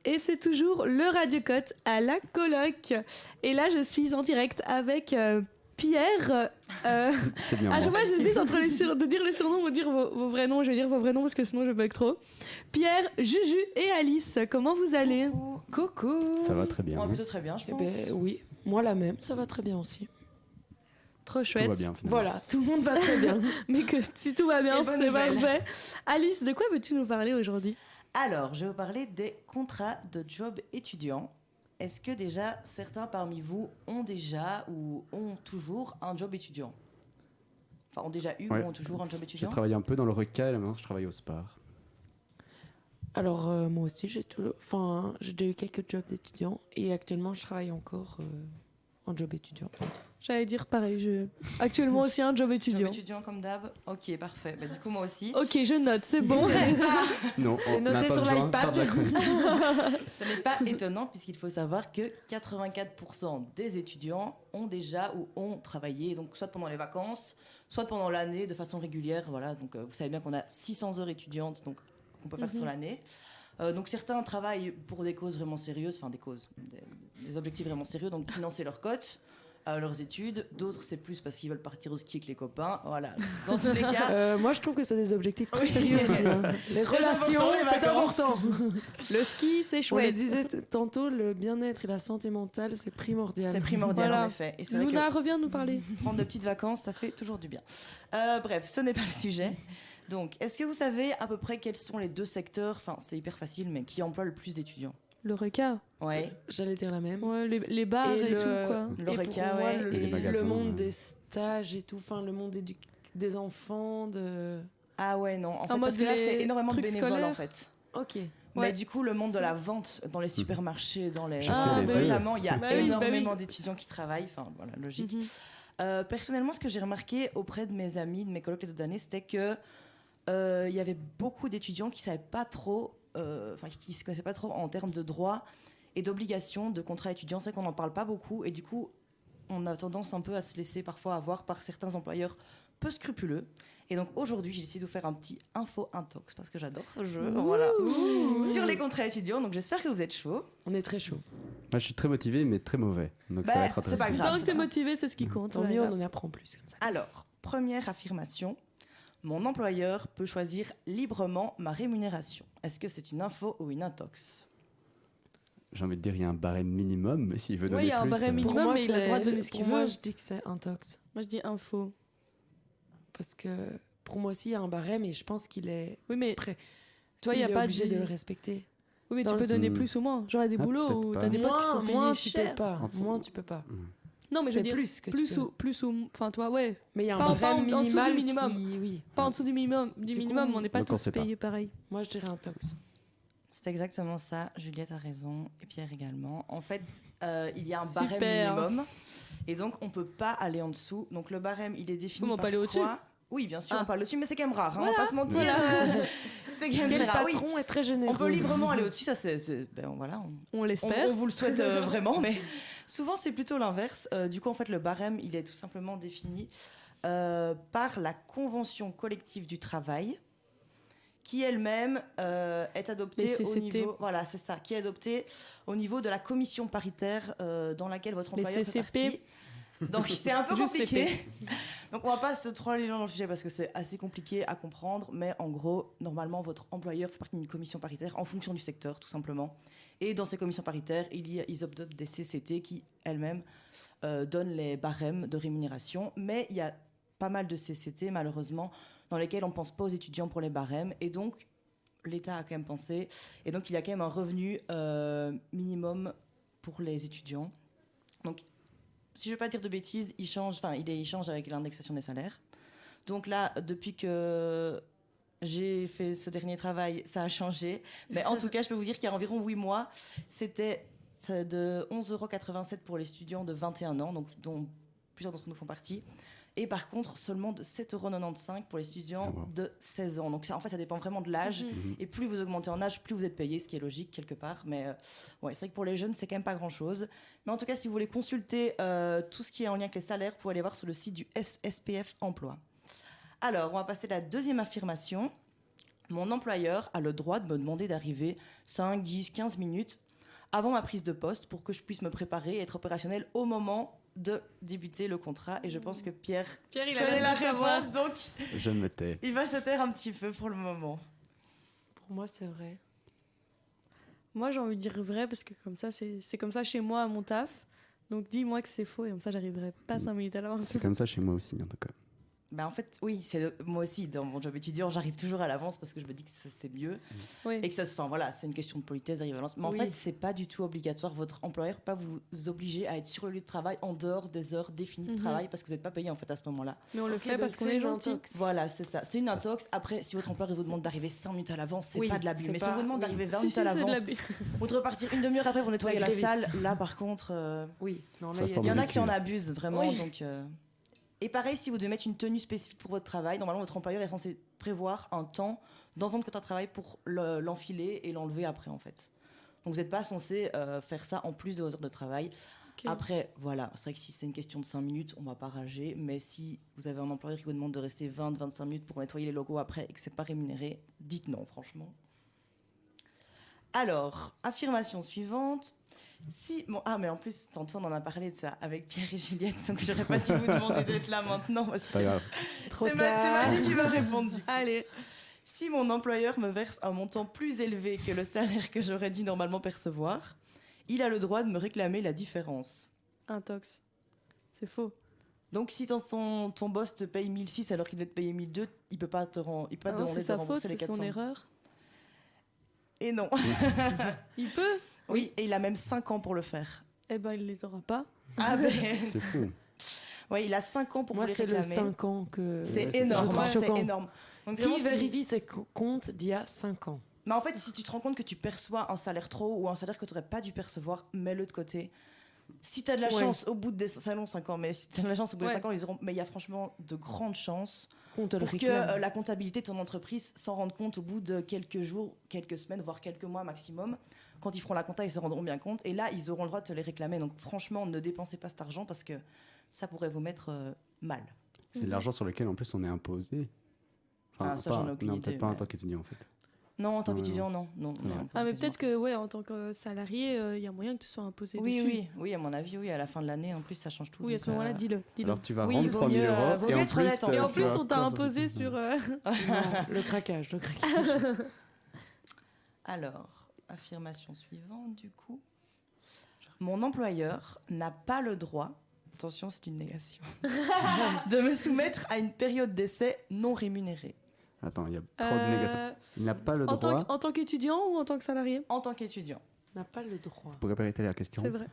Et c'est toujours le Radiocote à la coloc. Et là, je suis en direct avec Pierre. C'est bien. À chaque fois, j'hésite entre de dire les surnoms ou de dire vos vrais noms. Je vais dire vos vrais noms parce que sinon je bug trop. Pierre, Juju et Alice, comment vous allez ? Coucou. Ça va très bien. Plutôt très bien, je pense. Oui, moi la même, ça va très bien aussi. Trop chouette. Tout va bien, finalement. Voilà, tout le monde va très bien. Mais que si tout va bien, Et bonne c'est nouvelle. parfait. Alice, de quoi veux-tu nous parler aujourd'hui ? Alors, je vais vous parler des contrats de job étudiants. Est-ce que déjà certains parmi vous ont déjà ou ont toujours un job étudiant ? Enfin, ont déjà eu Ouais. ou ont toujours un job J'ai étudiant ? travaillé un peu dans le recal, et maintenant je travaille au Spar. Alors moi aussi, j'ai déjà eu quelques jobs d'étudiant et actuellement je travaille encore en job étudiant. J'allais dire pareil, actuellement aussi un job Job étudiant. étudiant comme d'hab ? Ok, parfait. Bah, du coup, moi aussi. Ok, je note, c'est bon. Non, C'est on n'a noté pas sur besoin de l'iPad. faire de la chronique. Ce n'est pas étonnant puisqu'il faut savoir que 84% des étudiants ont déjà ou ont travaillé, donc soit pendant les vacances, soit pendant l'année de façon régulière. Voilà, donc vous savez bien qu'on a 600 heures étudiantes donc, qu'on peut faire sur l'année. Donc certains travaillent pour des causes vraiment sérieuses, enfin des objectifs vraiment sérieux, donc financer leur cote, leurs études. D'autres c'est plus parce qu'ils veulent partir au ski avec les copains. Voilà, dans tous les cas. Moi je trouve que c'est des objectifs très Oui. sérieux aussi. Hein. Les relations, les c'est vacances. important. Le ski, c'est On le chouette. disait tantôt, le bien-être et la santé mentale, c'est primordial. C'est primordial Voilà. en effet. Et c'est vrai Luna, que reviens nous parler. prendre de petites vacances, ça fait toujours du bien. Bref, ce n'est pas le sujet. Donc, est-ce que vous savez à peu près quels sont les deux secteurs, enfin c'est hyper facile, mais qui emploient le plus d'étudiants ? Le reca. Ouais. J'allais dire la même. Ouais, les bars et, tout, quoi. Le et reca, pour moi, ouais, et les le magasins, monde des stages et tout, enfin le monde des enfants, de... Ah ouais, non. En fait, mode parce que là, les c'est énormément de trucs bénévoles, scolaires. en fait. Ok. Mais Ouais. du coup, le monde de la vente dans les supermarchés, dans les... J'ai fait les deux. notamment, il y a Bah oui, énormément bah oui. d'étudiants qui travaillent. Enfin, voilà, logique. Mhm. Personnellement, ce que j'ai remarqué auprès de mes amis, de mes colocs les autres années, c'était que il y avait beaucoup d'étudiants qui savaient pas trop, qui se connaissaient pas trop en termes de droits et d'obligations de contrat étudiant. C'est qu'on n'en parle pas beaucoup et du coup, on a tendance un peu à se laisser parfois avoir par certains employeurs peu scrupuleux. Et donc aujourd'hui, j'ai décidé de vous faire un petit info intox parce que j'adore ce jeu. Voilà. Sur les contrats étudiants. Donc j'espère que vous êtes chaud. On est très chaud. Moi, je suis très motivé, mais très mauvais. Donc ça Bah, va être c'est intéressant. pas grave. Tant que t'es motivé, c'est ce qui compte. Tant ouais, mieux, grave. on en apprend plus comme ça. Alors, première affirmation. Mon employeur peut choisir librement ma rémunération. Est-ce que c'est une info ou une intox ? J'ai envie de dire, il y a un barème minimum, mais s'il veut donner Ouais, il y a un plus... barème minimum. Pour moi, mais il a le c'est- droit de donner ce qu'il pour moi, veut. je dis que c'est intox. Moi, je dis info. Parce que pour moi aussi, il y a un barème et je pense qu'il est Oui, mais prêt. toi, il n'y a pas obligé de de... le respecter. Oui, mais dans tu peux le- donner plus ou moins. Genre, il y a des Ah, boulots peut-être où pas. t'as des potes qui sont payés Moins, tu cher. peux pas. Enfin, Moins, tu peux pas. Non, mais je veux C'est dire, plus que tu plus peux. ou... Plus ou... Enfin, toi, ouais. Mais il y a un Pas en barème dessous du minimal minimum. qui... Oui. Pas en dessous du minimum. Du Du minimum, coup, on n'est pas donc on tous sait pas. payés pareil. Moi, je dirais intox. C'est exactement ça. Juliette a raison et Pierre également. En fait, il y a un Super. barème minimum et donc on peut pas aller en dessous. Donc le barème, il est défini Oui, mais on par peut aller au-dessus. quoi ? Oui, bien sûr, Ah. on peut aller au-dessus, mais c'est quand même rare. Hein, Voilà. On va pas se mentir. C'est quand même Quel très rare. Oui, patron est très généreux. on peut librement aller au-dessus. Ça, voilà. On On l'espère. vous le souhaite vraiment, mais souvent c'est plutôt l'inverse. Du coup, en fait, le barème, il est tout simplement défini par la convention collective du travail, qui elle-même est adoptée Les au CCT. niveau, voilà, c'est ça, qui est adoptée au niveau de la commission paritaire dans laquelle votre Les employeur fait CCP. partie. Donc c'est un peu Juste compliqué. CP. Donc on va pas se trop aller dans le sujet parce que c'est assez compliqué à comprendre, mais en gros, normalement, votre employeur fait partie d'une commission paritaire en fonction du secteur, tout simplement. Et dans ces commissions paritaires, ils adoptent des CCT qui, elles-mêmes, donnent les barèmes de rémunération. Mais il y a pas mal de CCT, malheureusement, dans lesquels on pense pas aux étudiants pour les barèmes. Et donc, l'État a quand même pensé. Et donc, il y a quand même un revenu minimum pour les étudiants. Donc, si je ne veux pas dire de bêtises, il change avec l'indexation des salaires. Donc là, depuis que j'ai fait ce dernier travail, ça a changé. Mais en tout cas, je peux vous dire qu'il y a environ 8 mois, c'était de 11,87 € pour les étudiants de 21 ans, donc, dont plusieurs d'entre nous font partie. Et par contre, seulement de 7,95 € pour les étudiants de 16 ans. Donc ça, en fait, ça dépend vraiment de l'âge. Et plus vous augmentez en âge, plus vous êtes payé, ce qui est logique quelque part. Mais ouais, c'est vrai que pour les jeunes, c'est quand même pas grand-chose. Mais en tout cas, si vous voulez consulter tout ce qui est en lien avec les salaires, vous pouvez aller voir sur le site du SPF Emploi. Alors, on va passer à la deuxième affirmation. Mon employeur a le droit de me demander d'arriver 5, 10, 15 minutes avant ma prise de poste pour que je puisse me préparer et être opérationnel au moment de débuter le contrat. Et je pense que Pierre Pierre, il connaît la l'air de savoir. réponse, donc Je me tais. il va se taire un petit peu pour le moment. Pour moi, c'est vrai. Moi, j'ai envie de dire vrai parce que comme ça, c'est comme ça chez moi à mon taf. Donc dis-moi que c'est faux et comme ça, j'arriverai pas 5 minutes à l'avance. C'est comme ça chez moi aussi, en tout cas. En fait, oui, moi aussi, dans mon job étudiant, j'arrive toujours à l'avance parce que je me dis que c'est mieux. Oui. Et que ça se enfin, voilà, c'est une question de politesse, d'arriver à l'avance. Mais en Oui. fait, c'est pas du tout obligatoire. Votre employeur peut pas vous obliger à être sur le lieu de travail en dehors des heures définies de Mhm. travail parce que vous n'êtes pas payé en fait à ce moment-là. Mais on le Ok, fait donc parce qu'on c'est est une gentil. intox. Voilà, c'est ça. C'est une intox. Après, si votre employeur il vous demande d'arriver 5 minutes à l'avance, c'est Oui, pas de l'abus. c'est Mais si pas- on vous demande oui. d'arriver 20 Si, minutes si, à c'est de l'avance l'abus. ou de repartir une demi-heure après pour nettoyer la gréviste. salle, là par contre, Oui, non, là, Ça il y a- semble il y en a qui en ridicule. abusent vraiment. Oui. Donc, Et pareil, si vous devez mettre une tenue spécifique pour votre travail, normalement votre employeur est censé prévoir un temps dans votre contrat de travail pour l'enfiler et l'enlever après en fait. Donc vous n'êtes pas censé faire ça en plus de vos heures de travail. Ok. Après, voilà, c'est vrai que si c'est une question de 5 minutes, on va pas rager. Mais si vous avez un employeur qui vous demande de rester 20-25 minutes pour nettoyer les logos après et que c'est pas rémunéré, dites non, franchement. Alors, affirmation suivante. Si, bon, mais en plus, tantôt on en a parlé de ça avec Pierre et Juliette, donc j'aurais pas dû vous demander d'être là maintenant parce C'est que pas grave. Trop c'est tard. Madi qui m'a répondu. Allez. Si mon employeur me verse un montant plus élevé que le salaire que j'aurais dû normalement percevoir, il a le droit de me réclamer la différence. Intox. C'est faux. Donc si ton boss te paye 1006 alors qu'il devait te payer 1002, il peut pas te il peut pas Ah te non, demander c'est de sa faute, rembourser les c'est 400. son erreur. Et non. Il peut. Oui, et il a même 5 ans pour le faire. Eh ben, il les aura pas. Ah ben, C'est fou. ouais, il a 5 ans pour Moi, vous les c'est le réclamer. 5 ans que. C'est Ouais, c'est énorme, je trouve hein, c'est choquant. énorme. Donc, Qui vraiment, si- vérifie ses comptes d'il y a 5 ans? Mais en fait, si tu te rends compte que tu perçois un salaire trop haut ou un salaire que tu n'aurais pas dû percevoir, mets-le de côté. Si tu as de la Ouais. chance au bout des... Ça long 5 ans, mais si tu as de la chance au bout des Ouais. 5 ans, ils auront... Mais il y a franchement de grandes chances Qu'on te le pour que réclame. la comptabilité de ton entreprise s'en rende compte au bout de quelques jours, quelques semaines, voire quelques mois maximum. Quand ils feront la compta, ils se rendront bien compte. Et là, ils auront le droit de te les réclamer. Donc franchement, ne dépensez pas cet argent parce que ça pourrait vous mettre mal. C'est de l'argent sur lequel, en plus, on est imposé. Ah, ça, j'en ai aucune non, idée, peut-être pas en mais- tant qu'étudiant, en fait. Non, en tant Non, qu'étudiant, non. non, C'est vrai. non, Ah, mais quasiment peut-être que, ouais, en tant que salarié, il y a moyen que tu sois imposé Oui, dessus. oui, oui, à mon avis, oui, à la fin de l'année, en plus, ça change tout. Oui, à donc, ce moment-là, dis-le. Alors tu vas Oui, rendre vaut 3 000 mieux, euros vaut et mieux en être plus, honnête, hein. Et en tu plus, vas on t'a encore- imposé sur. Non, le craquage, le craquage. Alors, affirmation suivante, du coup. Mon employeur n'a pas le droit, attention, c'est une négation, de me soumettre à une période d'essai non rémunérée. Attends, il y a trop de négations. Il n'a pas le En droit. tant qu'étudiant ou en tant que salarié? En tant qu'étudiant, N'a pas le droit. Vous pourrez répéter la question. C'est vrai.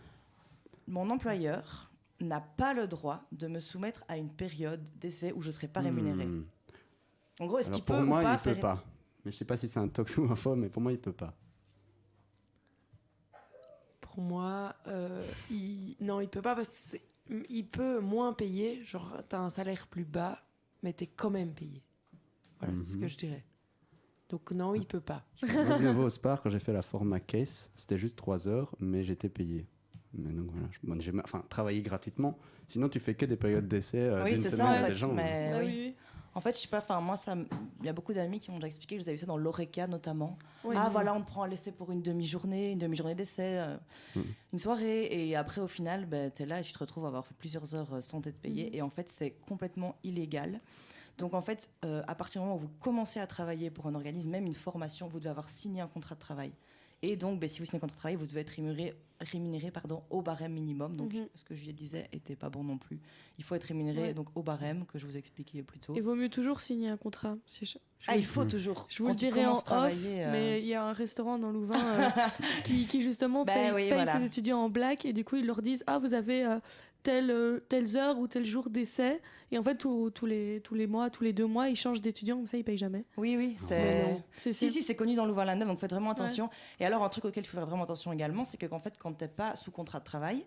mon employeur n'a pas le droit de me soumettre à une période d'essai où je ne serai pas rémunérée. Hmm. En gros, est-ce Alors qu'il pour peut moi, ou pas il peut faire... pas. Mais je sais pas si c'est un tox ou un faux, mais pour moi, il peut pas. Pour moi, non, il peut pas parce que il peut moins payer. Genre, t'as un salaire plus bas, mais t'es quand même payé. Voilà, c'est ce que je dirais. Donc non, il peut pas. Moi, de nouveau au Spar, quand j'ai fait la forma caisse, c'était juste 3 heures, mais j'étais payé. Mais donc voilà, j'ai travaillé gratuitement. Sinon, tu fais que des périodes d'essai Oui, d'une c'est ça, semaine en à fait, des gens. mais Ah oui. oui, oui. En fait, je sais pas, enfin, moi, il y a beaucoup d'amis qui m'ont déjà expliqué que je les avais vu ça dans l'ORECA notamment. Oui. Ah, voilà, on te prend l'essai pour une demi-journée d'essai, une soirée, et après, au final, ben, t'es là et tu te retrouves à avoir fait plusieurs heures sans être payé, et en fait, c'est complètement illégal. Donc, en fait, à partir du moment où vous commencez à travailler pour un organisme, même une formation, vous devez avoir signé un contrat de travail. Et donc, ben, si vous signez un contrat de travail, vous devez être rémunéré au barème minimum. Donc, ce que Juliette disait était pas bon non plus. Il faut être rémunéré donc, au barème, que je vous expliquais plus tôt. Il vaut mieux toujours signer un contrat. Il faut toujours. Je vous quand le tu dirai en commences off, à travailler, mais il y a un restaurant dans Louvain qui justement Ben paye, oui, paye voilà. ses étudiants en black et du coup ils leur disent ah vous avez telles heures ou tel jour d'essai et en fait tous les mois, tous les 2 mois ils changent d'étudiants comme ça ils payent jamais. Oui, Mais c'est... non. C'est Si, c'est connu dans Louvain-la-Neuve, donc faites vraiment attention. Et alors, un truc auquel il faut faire vraiment attention également, c'est que qu'en fait, quand t'es pas sous contrat de travail,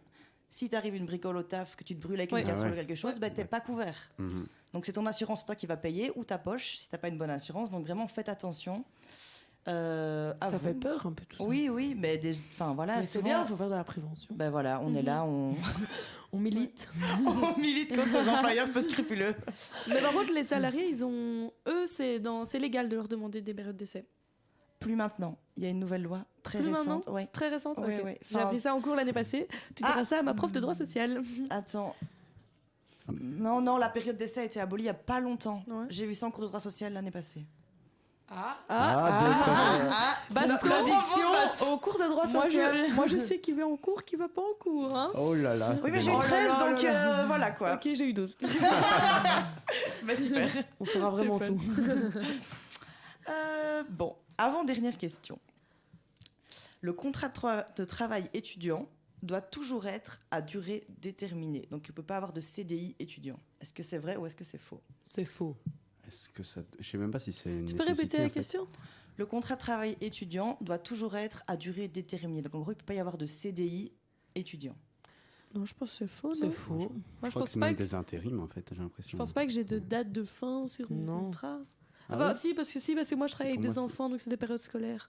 si t'arrives une bricole au taf, que tu te brûles avec Ouais. une casserole Ah ou ouais. quelque chose, ben, t'es pas couvert. Donc c'est ton assurance toi qui va payer ou ta poche si t'as pas une bonne assurance. Donc vraiment faites attention. Ça fait peur un peu tout ça. Oui, mais voilà. Mais c'est souvent- bien, il faut faire de la prévention. Ben voilà, on est là, on milite. on milite contre ces employeurs peu scrupuleux. Mais par contre, les salariés, eux, c'est légal de leur demander des périodes d'essai. Plus maintenant. Il y a une nouvelle loi très Plus récente. Ouais. Très récente. Ouais, ok. ouais. J'ai appris ça en cours l'année passée. Tu diras ça à ma prof de droit social. Attends. Non, la période d'essai a été abolie il y a pas longtemps. Ouais. J'ai vu ça en cours de droit social l'année passée. Baston, Traduction au cours de droit social. moi, je sais qui va en cours, qui va pas en cours. Hein. Oh là là. Oui, mais j'ai eu Oh là 13, là donc là là. voilà quoi. Ok, j'ai eu 12. Bah, super. On saura vraiment C'est fun. tout. Bon, avant-dernière question. Le contrat de travail étudiant doit toujours être à durée déterminée. Donc, il ne peut pas avoir de CDI étudiant. Est-ce que c'est vrai ou est-ce que c'est faux? C'est faux. Est-ce que ça... Je sais même pas si c'est une Tu peux nécessité, répéter la en fait. question? Le contrat de travail étudiant doit toujours être à durée déterminée. Donc, en gros, il ne peut pas y avoir de CDI étudiant. Non, je pense que c'est faux. C'est non faux. Moi, Je je crois que pense c'est pas même que des intérims, en fait, j'ai l'impression. je pense pas que j'ai de date de fin sur mon Non. contrat. Ah Enfin, ouais si, parce que moi, je travaille avec Pour des moi, enfants, donc c'est des périodes scolaires.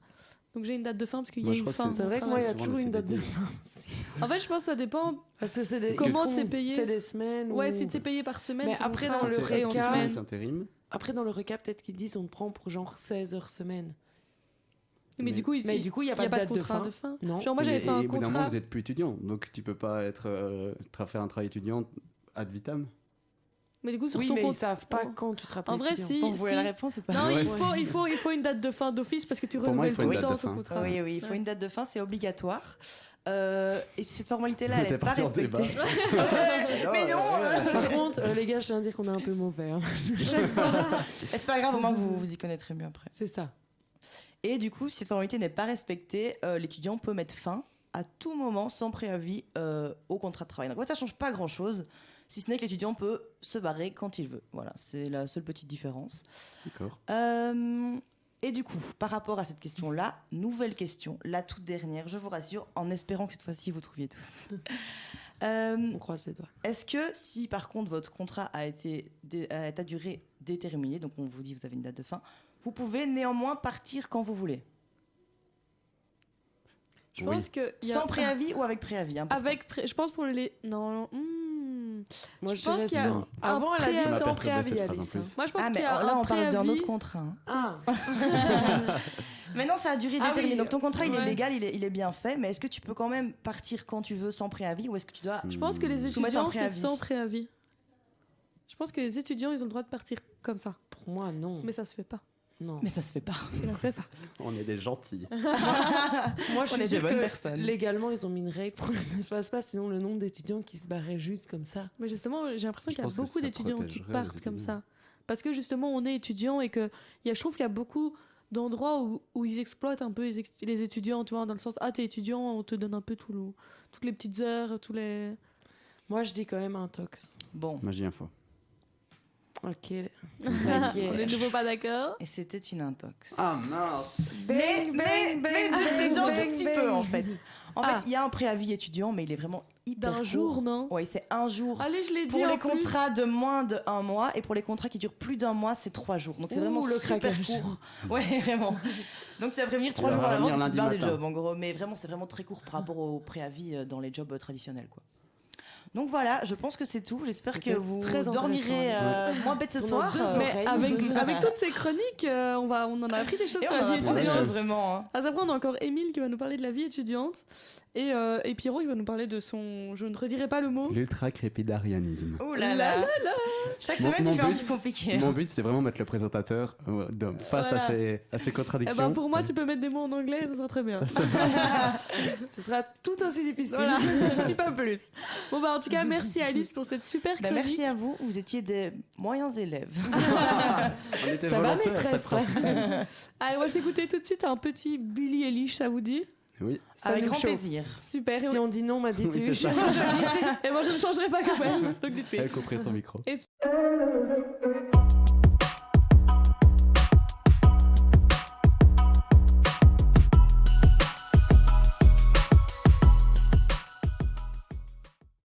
Donc j'ai une date de fin parce qu'il y Moi, a je une crois que fin. de C'est vrai que contrat. moi, il y a souvent toujours le une date de CDD. fin. En fait, je pense que ça dépend. Parce que c'est des... Comment c'est payé? C'est des semaines. Ouais, ou- si t'es payé par semaine. Mais ton après, contrat, dans le c'est en récap- semaine. C'est intérim. Après, dans le recap, peut-être qu'ils disent on te prend pour genre 16 heures semaine. Mais du coup, il Mais du coup, il n'y a pas de date de contrat fin. Non. Genre, moi, j'avais fait un au bout d'un moment, contrat. vous êtes plus étudiant, donc tu peux pas être faire un travail étudiant ad vitam. Mais du coup, sur Oui, ton mais ils compte. savent pas quand tu seras plus En vrai, étudiant. si. Vous voulez la réponse ou pas? Non, Ouais. il faut une date de fin d'office parce que tu Pour moi, il renouvelles faut tout une le date temps de ton fin. contrat. Oui, il faut Ouais. une date de fin, c'est obligatoire. Et cette formalité-là, elle T'es n'est pas parti en respectée. débat. Mais non Par contre, les gars, je tiens à dire qu'on est un peu mauvais. hein. Et c'est pas grave, au moins vous y connaîtrez mieux après. C'est ça. Et du coup, si cette formalité n'est pas respectée, l'étudiant peut mettre fin à tout moment, sans préavis, au contrat de travail. Donc, ouais, ça change pas grand-chose, si ce n'est que l'étudiant peut se barrer quand il veut. Voilà, c'est la seule petite différence. D'accord. Et du coup, par rapport à cette question-là, nouvelle question, la toute dernière, je vous rassure, en espérant que cette fois-ci vous trouviez tous. On croise les doigts. Est-ce que si par contre votre contrat est à durée déterminée, donc on vous dit vous avez une date de fin, vous pouvez néanmoins partir quand vous voulez, Je Oui. pense que. il y a- sans préavis ou avec préavis, important. Je pense pour les. Non. Moi, Je je pense dirais qu'il y a sans. Avant, elle a dit préavis. Ça m'a sans perturbé, préavis, cette phrase, en Alice. plus. hein. Moi, je pense Ah, mais qu'il y a là un on parle d'un préavis. autre contrat. hein. Ah, Mais non, ça a duré Ah déterminée. oui, Donc ton contrat, il est ouais. légal, il est bien fait. Mais est-ce que tu peux quand même partir quand tu veux sans préavis ou est-ce que tu dois... Je pense que les Soumettre un étudiants, c'est préavis. sans préavis. Je pense que les étudiants, ils ont le droit de partir comme ça. pour moi, non. Mais ça se fait pas. Non. Mais ça se fait pas. Ça se fait pas. On est des gentils. Moi, je On suis est des sûre bonnes que personnes. légalement, ils ont mis une règle pour que ça se passe pas. Sinon, le nombre d'étudiants qui se barraient juste comme ça. Mais justement, j'ai l'impression Je qu'il y a pense que beaucoup ça d'étudiants qui protégerait partent les comme étudiants. ça. Parce que justement, on est étudiant et que je trouve qu'il y a beaucoup d'endroits où ils exploitent un peu les étudiants, tu vois, dans le sens, ah, t'es étudiant, on te donne un peu toutes les petites heures, tous les... Moi, je dis quand même un tox. Bon. Magie info. Ok. On est de nouveau pas d'accord. Et c'était une intox. Ah mince. Mais un tout petit peu en fait. En Ah. fait, il y a un préavis étudiant, mais il est vraiment hyper D'un court. jour, non? Oui, c'est un jour. Allez, je l'ai dit Pour en les plus. contrats de moins de 1 mois et pour les contrats qui durent plus d'un mois, c'est 3 jours. Donc c'est Ouh, vraiment le super craquage. court. Ouais, vraiment. Donc c'est à prévenir 3 Il jours va à l'avance revenir que tu te lundi barres du matin. job en gros. Mais vraiment, c'est vraiment très court par rapport au préavis dans les jobs traditionnels, quoi. Donc voilà, je pense que c'est tout. J'espère que C'était vous très dormirez intéressant, moins bête ce Sur nos soir. deux Mais oreilles. avec toutes ces chroniques, on en a appris des choses Et sur on la en vie apprend des étudiante. choses vraiment. hein. À ça, on a encore Émile qui va nous parler de la vie étudiante. Et Pierrot, il va nous parler de son... Je ne redirai pas le mot. L'ultra-crépidarianisme. Ouh là là. Chaque Mon- semaine, tu mon fais un but, truc compliqué. Mon but, c'est vraiment mettre le présentateur face Voilà. à ces Eh contradictions. ben, pour moi, tu peux mettre des mots en anglais, ça sera très bien. Ce sera tout aussi difficile. Voilà, si pas plus. Bon, bah, en tout cas, merci Alice pour cette super Bah, chronique. merci à vous, vous étiez des moyens élèves. On était Ça va, volontaires, maîtresse, c'est le principal. Allez, on va s'écouter tout de suite un petit Billy Eilish, ça vous dit? Oui. Ça Avec nous grand chauffe. plaisir. Super. Si on dit non, m'a dit Oui, tu. c'est ça. Et moi, je ne changerai pas quand même. Donc, dites-le. Elle comprend ton micro. Et